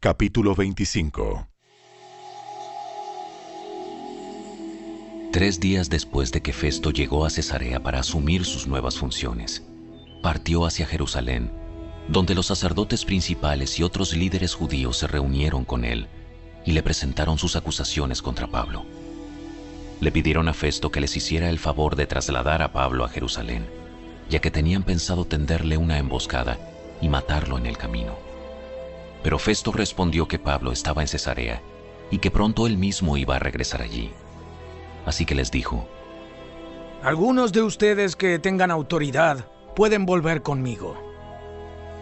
Capítulo 25. 3 días después de que Festo llegó a Cesarea para asumir sus nuevas funciones, partió hacia Jerusalén, donde los sacerdotes principales y otros líderes judíos se reunieron con él y le presentaron sus acusaciones contra Pablo. Le pidieron a Festo que les hiciera el favor de trasladar a Pablo a Jerusalén, ya que tenían pensado tenderle una emboscada y matarlo en el camino. Pero Festo respondió que Pablo estaba en Cesarea y que pronto él mismo iba a regresar allí. Así que les dijo: algunos de ustedes que tengan autoridad pueden volver conmigo.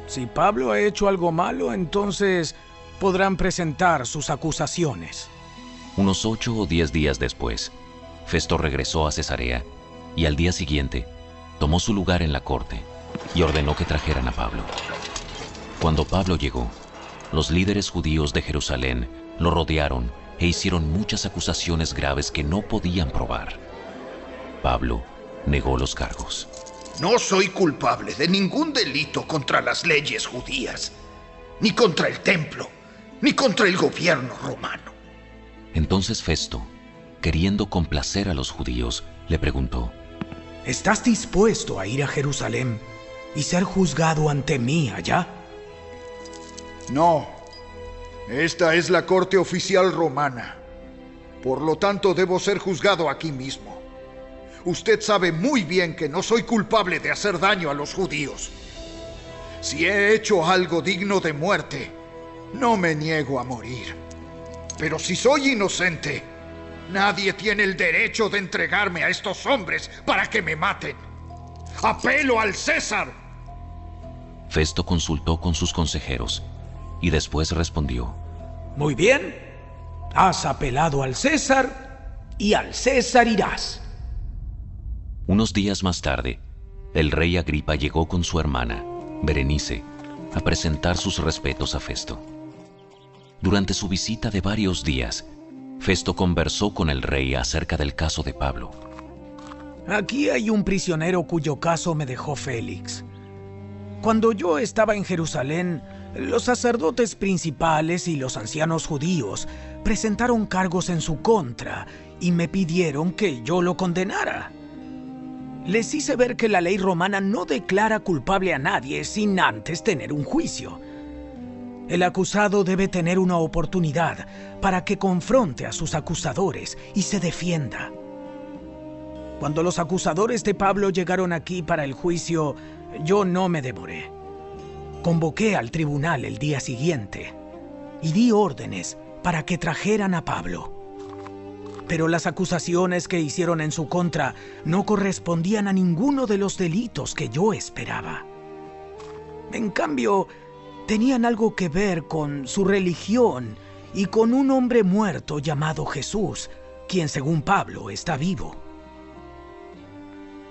Si Pablo ha hecho algo malo, entonces podrán presentar sus acusaciones. Unos 8 o 10 días después, Festo regresó a Cesarea y al día siguiente tomó su lugar en la corte y ordenó que trajeran a Pablo. Cuando Pablo llegó, los líderes judíos de Jerusalén lo rodearon e hicieron muchas acusaciones graves que no podían probar. Pablo negó los cargos. No soy culpable de ningún delito contra las leyes judías, ni contra el templo, ni contra el gobierno romano. Entonces Festo, queriendo complacer a los judíos, le preguntó: ¿estás dispuesto a ir a Jerusalén y ser juzgado ante mí allá? No, esta es la corte oficial romana. Por lo tanto, debo ser juzgado aquí mismo. Usted sabe muy bien que no soy culpable de hacer daño a los judíos. Si he hecho algo digno de muerte, no me niego a morir. Pero si soy inocente, nadie tiene el derecho de entregarme a estos hombres para que me maten. ¡Apelo al César! Festo consultó con sus consejeros y después respondió: muy bien, has apelado al César y al César irás. Unos días más tarde, el rey Agripa llegó con su hermana, Berenice, a presentar sus respetos a Festo. Durante su visita de varios días, Festo conversó con el rey acerca del caso de Pablo. Aquí hay un prisionero cuyo caso me dejó Félix. Cuando yo estaba en Jerusalén, los sacerdotes principales y los ancianos judíos presentaron cargos en su contra y me pidieron que yo lo condenara. Les hice ver que la ley romana no declara culpable a nadie sin antes tener un juicio. El acusado debe tener una oportunidad para que confronte a sus acusadores y se defienda. Cuando los acusadores de Pablo llegaron aquí para el juicio, yo no me demoré. Convoqué al tribunal el día siguiente y di órdenes para que trajeran a Pablo. Pero las acusaciones que hicieron en su contra no correspondían a ninguno de los delitos que yo esperaba. En cambio, tenían algo que ver con su religión y con un hombre muerto llamado Jesús, quien según Pablo está vivo.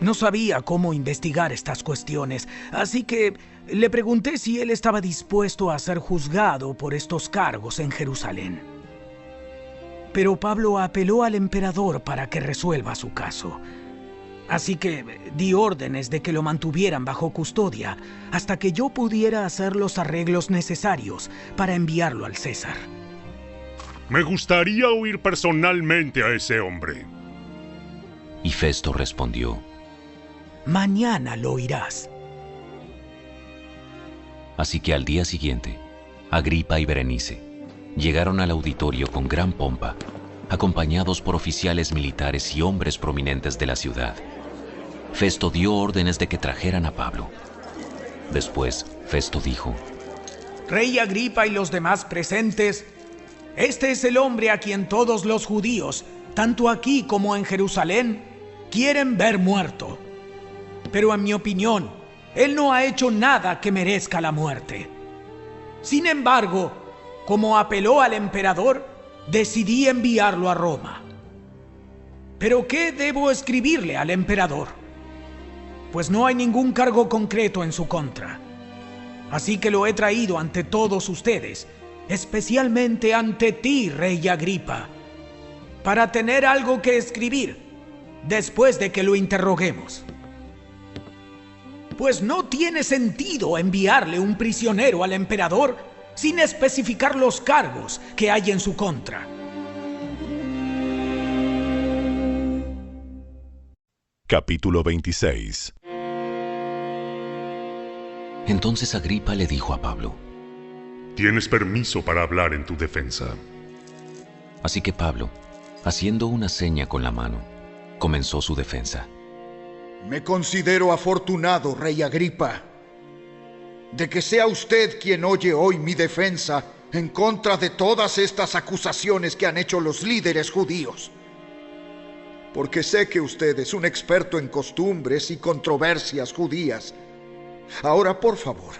No sabía cómo investigar estas cuestiones, así que le pregunté si él estaba dispuesto a ser juzgado por estos cargos en Jerusalén. Pero Pablo apeló al emperador para que resuelva su caso. Así que di órdenes de que lo mantuvieran bajo custodia hasta que yo pudiera hacer los arreglos necesarios para enviarlo al César. Me gustaría oír personalmente a ese hombre. Y Festo respondió: mañana lo oirás. Así que al día siguiente, Agripa y Berenice llegaron al auditorio con gran pompa, acompañados por oficiales militares y hombres prominentes de la ciudad. Festo dio órdenes de que trajeran a Pablo. Después, Festo dijo: Rey Agripa y los demás presentes, este es el hombre a quien todos los judíos, tanto aquí como en Jerusalén, quieren ver muerto. Pero en mi opinión, él no ha hecho nada que merezca la muerte. Sin embargo, como apeló al emperador, decidí enviarlo a Roma. ¿Pero qué debo escribirle al emperador? Pues no hay ningún cargo concreto en su contra. Así que lo he traído ante todos ustedes, especialmente ante ti, Rey Agripa, para tener algo que escribir después de que lo interroguemos. Pues no tiene sentido enviarle un prisionero al emperador sin especificar los cargos que hay en su contra. Capítulo 26. Entonces Agripa le dijo a Pablo: Tienes permiso para hablar en tu defensa. Así que Pablo, haciendo una seña con la mano, comenzó su defensa. Me considero afortunado, rey Agripa, de que sea usted quien oye hoy mi defensa en contra de todas estas acusaciones que han hecho los líderes judíos. Porque sé que usted es un experto en costumbres y controversias judías. Ahora, por favor,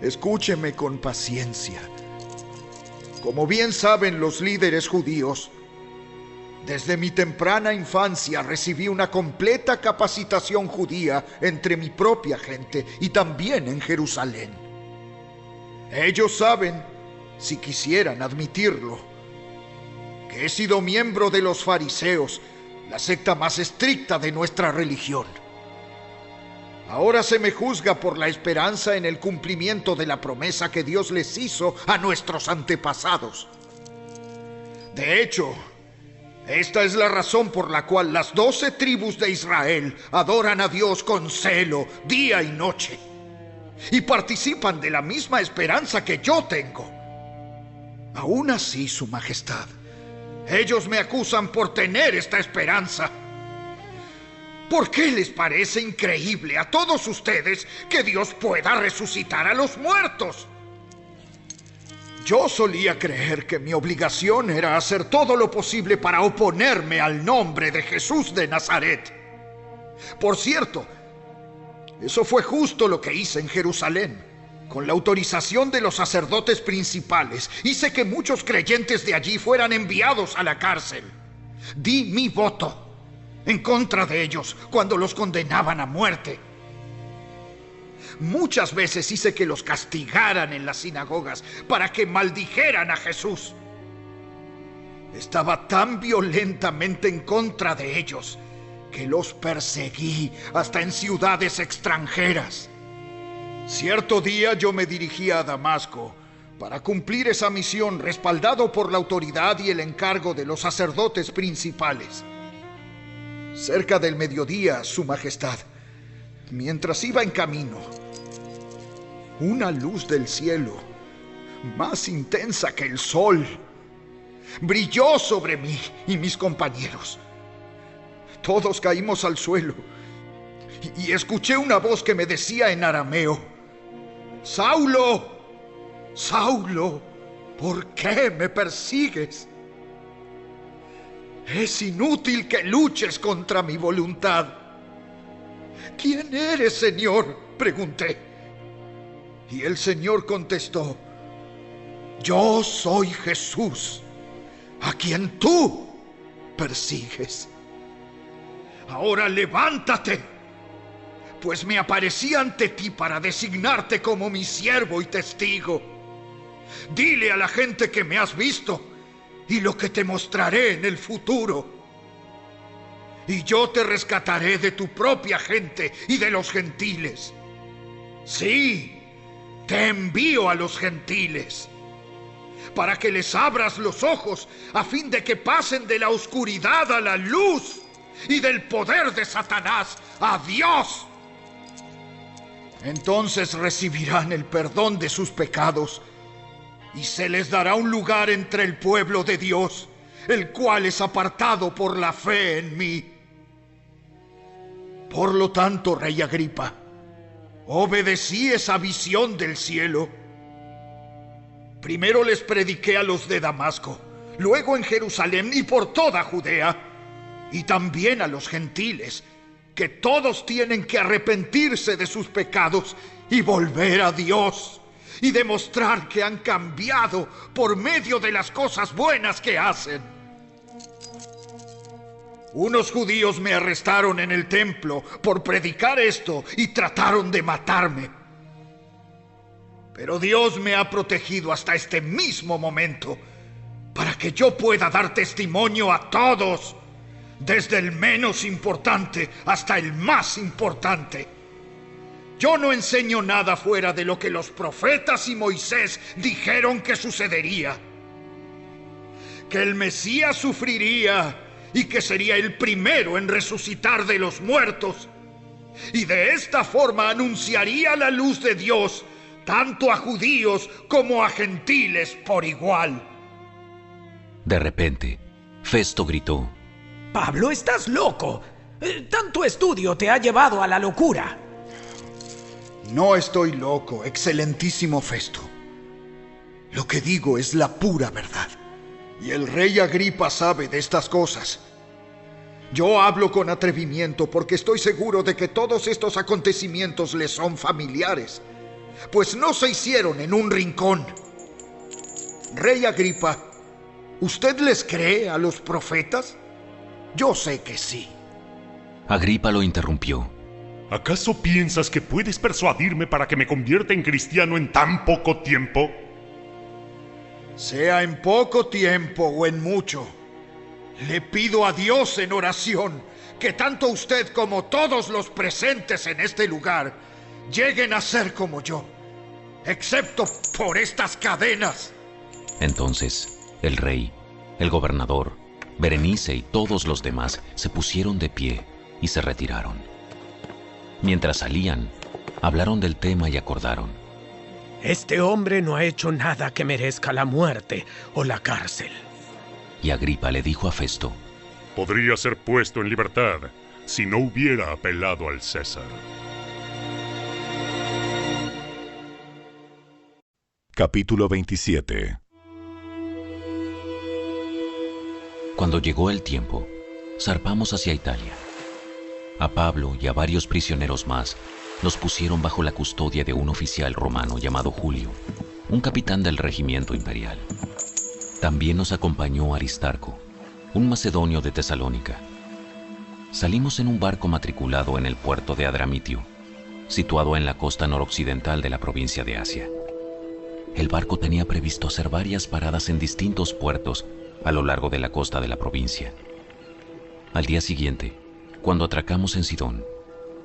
escúcheme con paciencia. Como bien saben los líderes judíos, desde mi temprana infancia recibí una completa capacitación judía entre mi propia gente y también en Jerusalén. Ellos saben, si quisieran admitirlo, que he sido miembro de los fariseos, la secta más estricta de nuestra religión. Ahora se me juzga por la esperanza en el cumplimiento de la promesa que Dios les hizo a nuestros antepasados. De hecho, esta es la razón por la cual las 12 tribus de Israel adoran a Dios con celo, día y noche, y participan de la misma esperanza que yo tengo. Aún así, Su Majestad, ellos me acusan por tener esta esperanza. ¿Por qué les parece increíble a todos ustedes que Dios pueda resucitar a los muertos? Yo solía creer que mi obligación era hacer todo lo posible para oponerme al nombre de Jesús de Nazaret. Por cierto, eso fue justo lo que hice en Jerusalén. Con la autorización de los sacerdotes principales, hice que muchos creyentes de allí fueran enviados a la cárcel. Di mi voto en contra de ellos cuando los condenaban a muerte. Muchas veces hice que los castigaran en las sinagogas para que maldijeran a Jesús. Estaba tan violentamente en contra de ellos que los perseguí hasta en ciudades extranjeras. Cierto día yo me dirigí a Damasco para cumplir esa misión, respaldado por la autoridad y el encargo de los sacerdotes principales. Cerca del mediodía, Su Majestad, mientras iba en camino, una luz del cielo, más intensa que el sol, brilló sobre mí y mis compañeros. Todos caímos al suelo y escuché una voz que me decía en arameo: Saulo, Saulo, ¿por qué me persigues? Es inútil que luches contra mi voluntad. ¿Quién eres, Señor?, pregunté. Y el Señor contestó: Yo soy Jesús, a quien tú persigues. Ahora levántate, pues me aparecí ante ti para designarte como mi siervo y testigo. Dile a la gente que me has visto y lo que te mostraré en el futuro. Y yo te rescataré de tu propia gente y de los gentiles. Sí, te envío a los gentiles, para que les abras los ojos a fin de que pasen de la oscuridad a la luz y del poder de Satanás a Dios. Entonces recibirán el perdón de sus pecados y se les dará un lugar entre el pueblo de Dios, el cual es apartado por la fe en mí. Por lo tanto, rey Agripa, obedecí esa visión del cielo. Primero les prediqué a los de Damasco, luego en Jerusalén y por toda Judea, y también a los gentiles, que todos tienen que arrepentirse de sus pecados y volver a Dios, y demostrar que han cambiado por medio de las cosas buenas que hacen. Unos judíos me arrestaron en el templo por predicar esto y trataron de matarme. Pero Dios me ha protegido hasta este mismo momento para que yo pueda dar testimonio a todos, desde el menos importante hasta el más importante. Yo no enseño nada fuera de lo que los profetas y Moisés dijeron que sucedería. Que el Mesías sufriría y que sería el primero en resucitar de los muertos. Y de esta forma anunciaría la luz de Dios tanto a judíos como a gentiles por igual. De repente, Festo gritó: Pablo, estás loco. Tanto estudio te ha llevado a la locura. No estoy loco, excelentísimo Festo. Lo que digo es la pura verdad. Y el rey Agripa sabe de estas cosas. Yo hablo con atrevimiento porque estoy seguro de que todos estos acontecimientos le son familiares, pues no se hicieron en un rincón. Rey Agripa, ¿usted les cree a los profetas? Yo sé que sí. Agripa lo interrumpió. ¿Acaso piensas que puedes persuadirme para que me convierta en cristiano en tan poco tiempo? Sea en poco tiempo o en mucho, le pido a Dios en oración que tanto usted como todos los presentes en este lugar lleguen a ser como yo, excepto por estas cadenas. Entonces, el rey, el gobernador, Berenice y todos los demás se pusieron de pie y se retiraron. Mientras salían, hablaron del tema y acordaron: Este hombre no ha hecho nada que merezca la muerte o la cárcel. Y Agripa le dijo a Festo: Podría ser puesto en libertad si no hubiera apelado al César. Capítulo 27. Cuando llegó el tiempo, zarpamos hacia Italia. A Pablo y a varios prisioneros más los pusieron bajo la custodia de un oficial romano llamado Julio, un capitán del regimiento imperial. También nos acompañó Aristarco, un macedonio de Tesalónica. Salimos en un barco matriculado en el puerto de Adramitio, situado en la costa noroccidental de la provincia de Asia. El barco tenía previsto hacer varias paradas en distintos puertos a lo largo de la costa de la provincia. Al día siguiente, cuando atracamos en Sidón,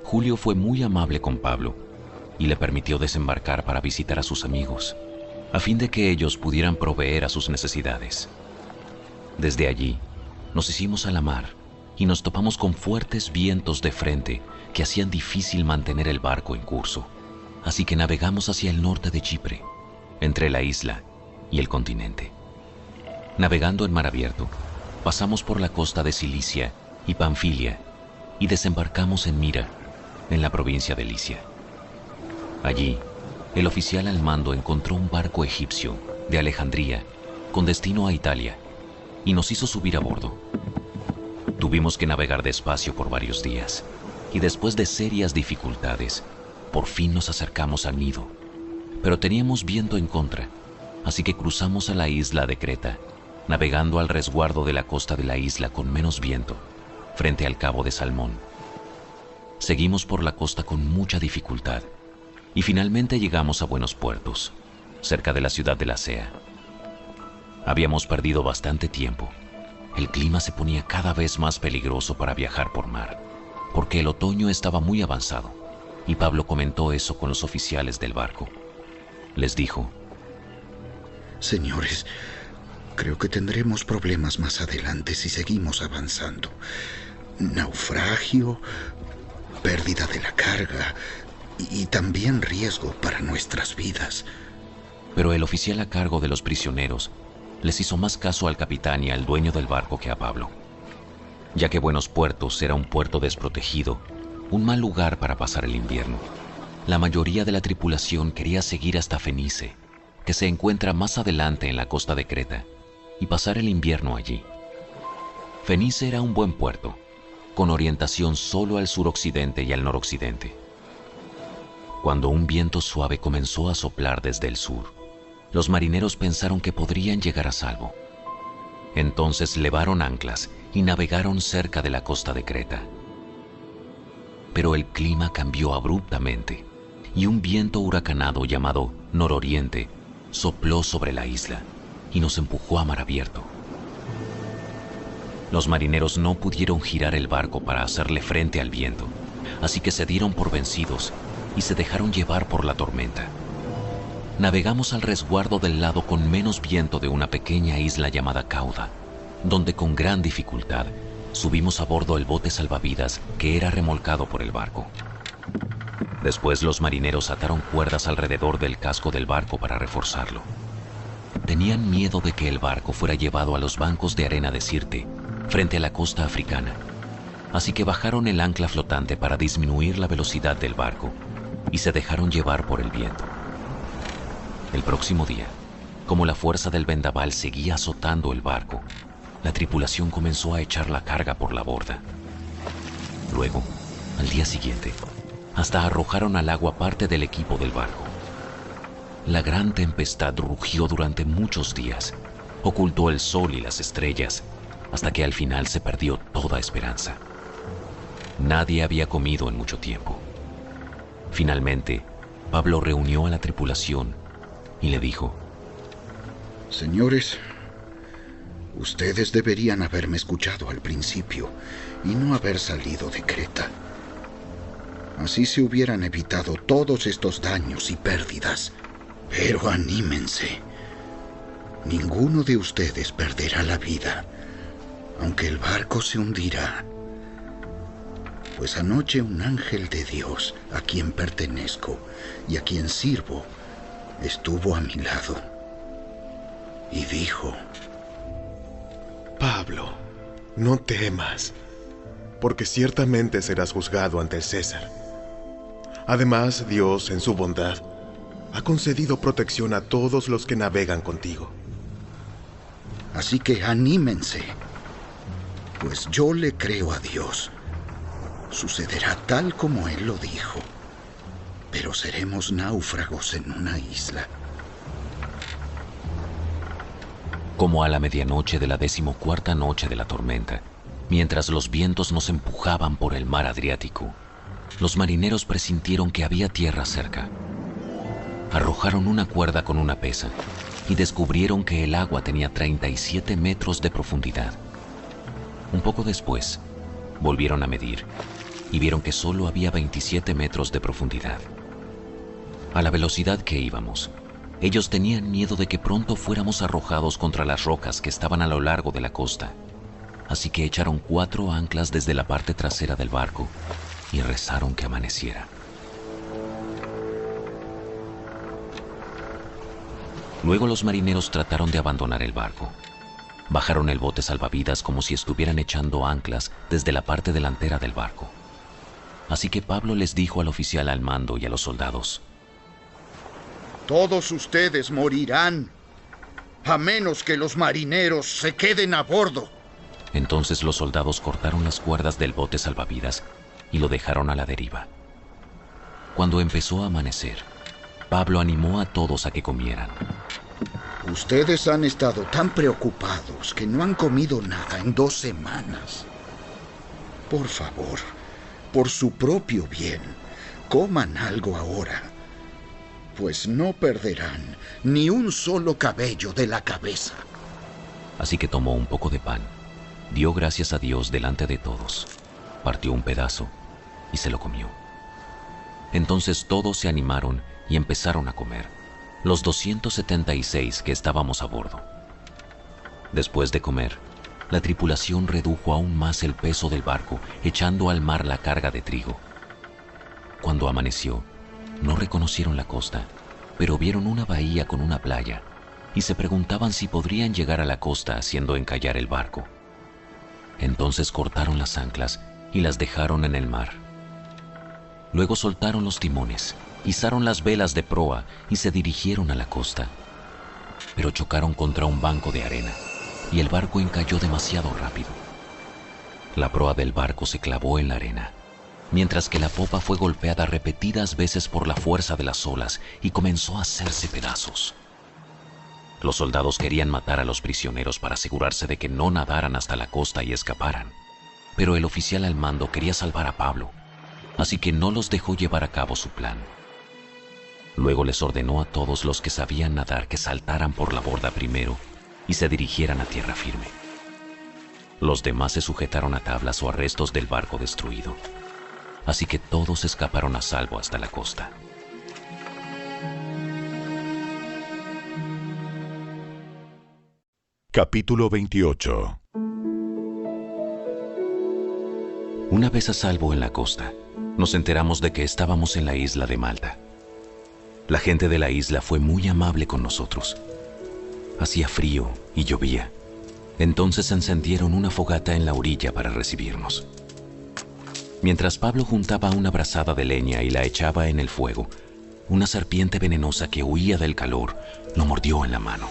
Julio fue muy amable con Pablo y le permitió desembarcar para visitar a sus amigos, a fin de que ellos pudieran proveer a sus necesidades. Desde allí, nos hicimos a la mar y nos topamos con fuertes vientos de frente que hacían difícil mantener el barco en curso, así que navegamos hacia el norte de Chipre, entre la isla y el continente. Navegando en mar abierto, pasamos por la costa de Cilicia y Panfilia y desembarcamos en Mira, en la provincia de Licia. Allí, el oficial al mando encontró un barco egipcio de Alejandría con destino a Italia y nos hizo subir a bordo. Tuvimos que navegar despacio por varios días y después de serias dificultades, por fin nos acercamos al Nido, pero teníamos viento en contra, así que cruzamos a la isla de Creta, navegando al resguardo de la costa de la isla con menos viento, frente al cabo de Salmón. Seguimos por la costa con mucha dificultad y finalmente llegamos a buenos puertos, cerca de la ciudad de Lasea. Habíamos perdido bastante tiempo. El clima se ponía cada vez más peligroso para viajar por mar, porque el otoño estaba muy avanzado, y Pablo comentó eso con los oficiales del barco. Les dijo: Señores, creo que tendremos problemas más adelante si seguimos avanzando. Naufragio, pérdida de la carga y también riesgo para nuestras vidas. Pero el oficial a cargo de los prisioneros les hizo más caso al capitán y al dueño del barco que a Pablo, ya que Buenos Puertos era un puerto desprotegido, un mal lugar para pasar el invierno. La mayoría de la tripulación quería seguir hasta Fenice, que se encuentra más adelante en la costa de Creta, y pasar el invierno allí. Fenice era un buen puerto, con orientación solo al suroccidente y al noroccidente. Cuando un viento suave comenzó a soplar desde el sur, los marineros pensaron que podrían llegar a salvo. Entonces levaron anclas y navegaron cerca de la costa de Creta. Pero el clima cambió abruptamente y un viento huracanado llamado nororiente sopló sobre la isla y nos empujó a mar abierto. Los marineros no pudieron girar el barco para hacerle frente al viento, así que se dieron por vencidos y se dejaron llevar por la tormenta. Navegamos al resguardo del lado con menos viento de una pequeña isla llamada Cauda, donde con gran dificultad subimos a bordo el bote salvavidas que era remolcado por el barco. Después los marineros ataron cuerdas alrededor del casco del barco para reforzarlo. Tenían miedo de que el barco fuera llevado a los bancos de arena de Sirte, frente a la costa africana, así que bajaron el ancla flotante para disminuir la velocidad del barco y se dejaron llevar por el viento. El próximo día, como la fuerza del vendaval seguía azotando el barco, la tripulación comenzó a echar la carga por la borda. Luego, al día siguiente, hasta arrojaron al agua parte del equipo del barco. La gran tempestad rugió durante muchos días, ocultó el sol y las estrellas, hasta que al final se perdió toda esperanza. Nadie había comido en mucho tiempo. Finalmente, Pablo reunió a la tripulación y le dijo: Señores, ustedes deberían haberme escuchado al principio y no haber salido de Creta. Así se hubieran evitado todos estos daños y pérdidas. Pero anímense. Ninguno de ustedes perderá la vida, aunque el barco se hundirá. Pues anoche un ángel de Dios, a quien pertenezco y a quien sirvo, estuvo a mi lado y dijo: Pablo, no temas, porque ciertamente serás juzgado ante el César. Además, Dios, en su bondad, ha concedido protección a todos los que navegan contigo. Así que anímense, pues yo le creo a Dios. Sucederá tal como Él lo dijo, pero seremos náufragos en una isla. Como a la medianoche de la 14ª noche de la tormenta, mientras los vientos nos empujaban por el mar Adriático, los marineros presintieron que había tierra cerca. Arrojaron una cuerda con una pesa y descubrieron que el agua tenía 37 metros de profundidad. Un poco después, volvieron a medir y vieron que solo había 27 metros de profundidad. A la velocidad que íbamos, ellos tenían miedo de que pronto fuéramos arrojados contra las rocas que estaban a lo largo de la costa, así que echaron 4 anclas desde la parte trasera del barco y rezaron que amaneciera. Luego los marineros trataron de abandonar el barco. Bajaron el bote salvavidas como si estuvieran echando anclas desde la parte delantera del barco. Así que Pablo les dijo al oficial al mando y a los soldados: Todos ustedes morirán, a menos que los marineros se queden a bordo. Entonces los soldados cortaron las cuerdas del bote salvavidas y lo dejaron a la deriva. Cuando empezó a amanecer, Pablo animó a todos a que comieran. Ustedes han estado tan preocupados que no han comido nada en 2 semanas. Por favor, por su propio bien, coman algo ahora, pues no perderán ni un solo cabello de la cabeza. Así que tomó un poco de pan, dio gracias a Dios delante de todos, partió un pedazo y se lo comió. Entonces todos se animaron y empezaron a comer, los 276 que estábamos a bordo. Después de comer, la tripulación redujo aún más el peso del barco, echando al mar la carga de trigo. Cuando amaneció, no reconocieron la costa, pero vieron una bahía con una playa y se preguntaban si podrían llegar a la costa haciendo encallar el barco. Entonces cortaron las anclas y las dejaron en el mar. Luego soltaron los timones, izaron las velas de proa y se dirigieron a la costa. Pero chocaron contra un banco de arena y el barco encalló demasiado rápido. La proa del barco se clavó en la arena, mientras que la popa fue golpeada repetidas veces por la fuerza de las olas y comenzó a hacerse pedazos. Los soldados querían matar a los prisioneros para asegurarse de que no nadaran hasta la costa y escaparan, pero el oficial al mando quería salvar a Pablo, así que no los dejó llevar a cabo su plan. Luego les ordenó a todos los que sabían nadar que saltaran por la borda primero y se dirigieran a tierra firme. Los demás se sujetaron a tablas o a restos del barco destruido. así que todos escaparon a salvo hasta la costa. Capítulo 28. Una vez a salvo en la costa, nos enteramos de que estábamos en la isla de Malta. La gente de la isla fue muy amable con nosotros. Hacía frío y llovía. Entonces encendieron una fogata en la orilla para recibirnos. Mientras Pablo juntaba una brazada de leña y la echaba en el fuego, una serpiente venenosa que huía del calor lo mordió en la mano.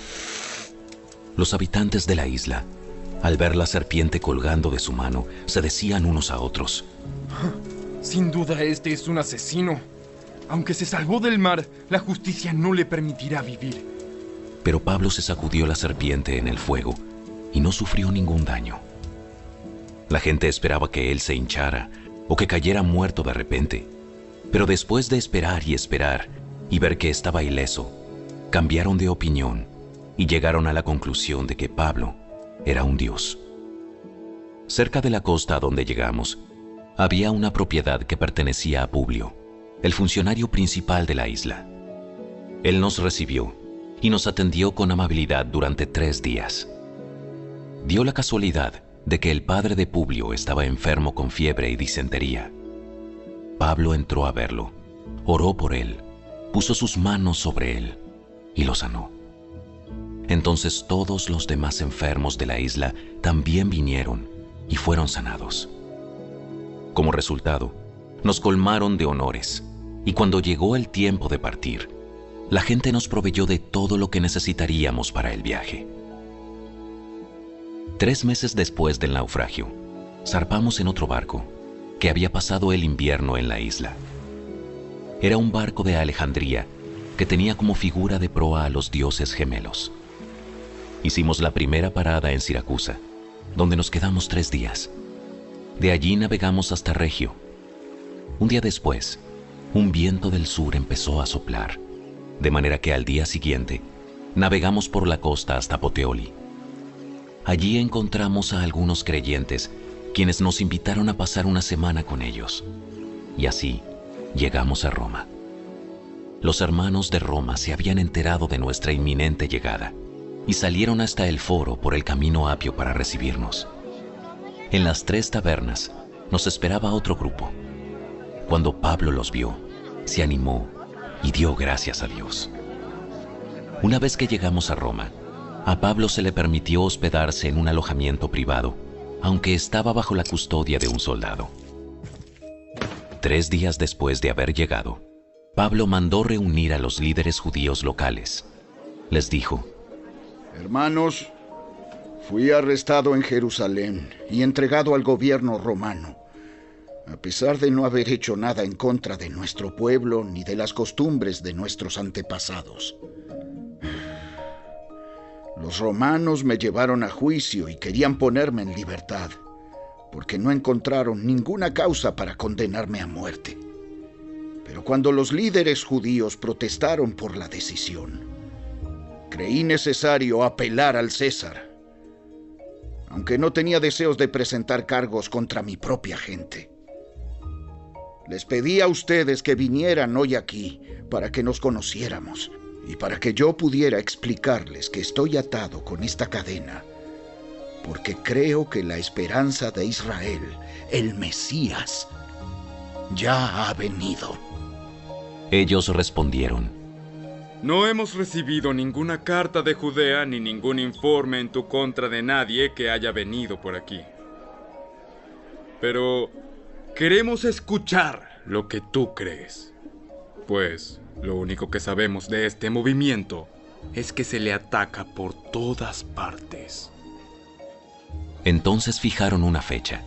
Los habitantes de la isla, al ver la serpiente colgando de su mano, se decían unos a otros: Sin duda este es un asesino. Aunque se salvó del mar, la justicia no le permitirá vivir. Pero Pablo se sacudió la serpiente en el fuego y no sufrió ningún daño. La gente esperaba que él se hinchara o que cayera muerto de repente, pero después de esperar y ver que estaba ileso, cambiaron de opinión y llegaron a la conclusión de que Pablo era un dios. Cerca de la costa donde llegamos, había una propiedad que pertenecía a Publio, el funcionario principal de la isla. Él nos recibió y nos atendió con amabilidad durante 3 días. Dio la casualidad de que el padre de Publio estaba enfermo con fiebre y disentería. Pablo entró a verlo, oró por él, puso sus manos sobre él y lo sanó. Entonces todos los demás enfermos de la isla también vinieron y fueron sanados. Como resultado, nos colmaron de honores, y cuando llegó el tiempo de partir, la gente nos proveyó de todo lo que necesitaríamos para el viaje. 3 meses después del naufragio, zarpamos en otro barco que había pasado el invierno en la isla. Era un barco de Alejandría que tenía como figura de proa a los dioses gemelos. Hicimos la primera parada en Siracusa, donde nos quedamos 3 días. De allí navegamos hasta Regio. Un día después, un viento del sur empezó a soplar, de manera que al día siguiente navegamos por la costa hasta Puteoli. Allí encontramos a algunos creyentes, quienes nos invitaron a pasar una semana con ellos. Y así llegamos a Roma. Los hermanos de Roma se habían enterado de nuestra inminente llegada y salieron hasta el foro por el camino Apio para recibirnos. En las 3 tabernas nos esperaba otro grupo. Cuando Pablo los vio, se animó y dio gracias a Dios. Una vez que llegamos a Roma, a Pablo se le permitió hospedarse en un alojamiento privado, aunque estaba bajo la custodia de un soldado. 3 días después de haber llegado, Pablo mandó reunir a los líderes judíos locales. Les dijo: Hermanos, fui arrestado en Jerusalén y entregado al gobierno romano, a pesar de no haber hecho nada en contra de nuestro pueblo ni de las costumbres de nuestros antepasados. Los romanos me llevaron a juicio y querían ponerme en libertad, porque no encontraron ninguna causa para condenarme a muerte. Pero cuando los líderes judíos protestaron por la decisión, creí necesario apelar al César, aunque no tenía deseos de presentar cargos contra mi propia gente. Les pedí a ustedes que vinieran hoy aquí para que nos conociéramos y para que yo pudiera explicarles que estoy atado con esta cadena, porque creo que la esperanza de Israel, el Mesías, ya ha venido. Ellos respondieron: No hemos recibido ninguna carta de Judea ni ningún informe en tu contra de nadie que haya venido por aquí. Pero queremos escuchar lo que tú crees, pues lo único que sabemos de este movimiento es que se le ataca por todas partes. Entonces fijaron una fecha,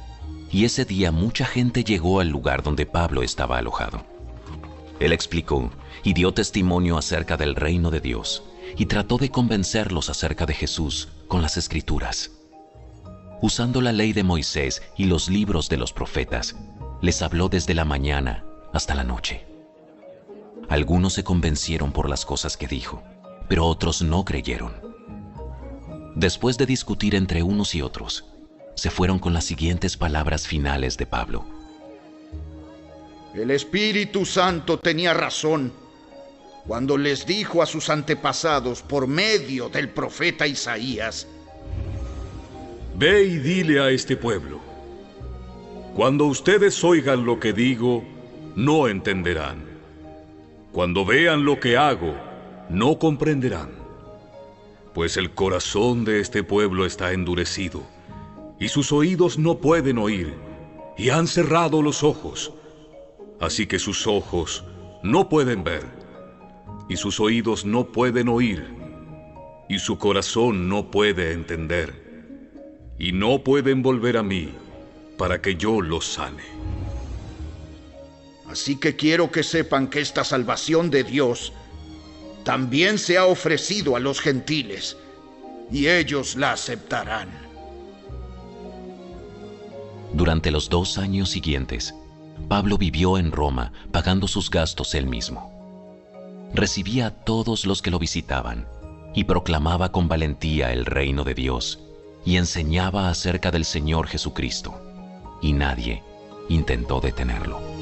y ese día mucha gente llegó al lugar donde Pablo estaba alojado. Él explicó y dio testimonio acerca del reino de Dios, y trató de convencerlos acerca de Jesús con las Escrituras. Usando la ley de Moisés y los libros de los profetas, les habló desde la mañana hasta la noche. Algunos se convencieron por las cosas que dijo, pero otros no creyeron. Después de discutir entre unos y otros, se fueron con las siguientes palabras finales de Pablo: El Espíritu Santo tenía razón cuando les dijo a sus antepasados por medio del profeta Isaías: Ve y dile a este pueblo: cuando ustedes oigan lo que digo, no entenderán. Cuando vean lo que hago, no comprenderán. Pues el corazón de este pueblo está endurecido, y sus oídos no pueden oír, y han cerrado los ojos. Así que sus ojos no pueden ver, y sus oídos no pueden oír, y su corazón no puede entender, y no pueden volver a mí para que yo los sane. Así que quiero que sepan que esta salvación de Dios también se ha ofrecido a los gentiles, y ellos la aceptarán. Durante los 2 años siguientes, Pablo vivió en Roma pagando sus gastos él mismo. Recibía a todos los que lo visitaban y proclamaba con valentía el reino de Dios y enseñaba acerca del Señor Jesucristo, y nadie intentó detenerlo.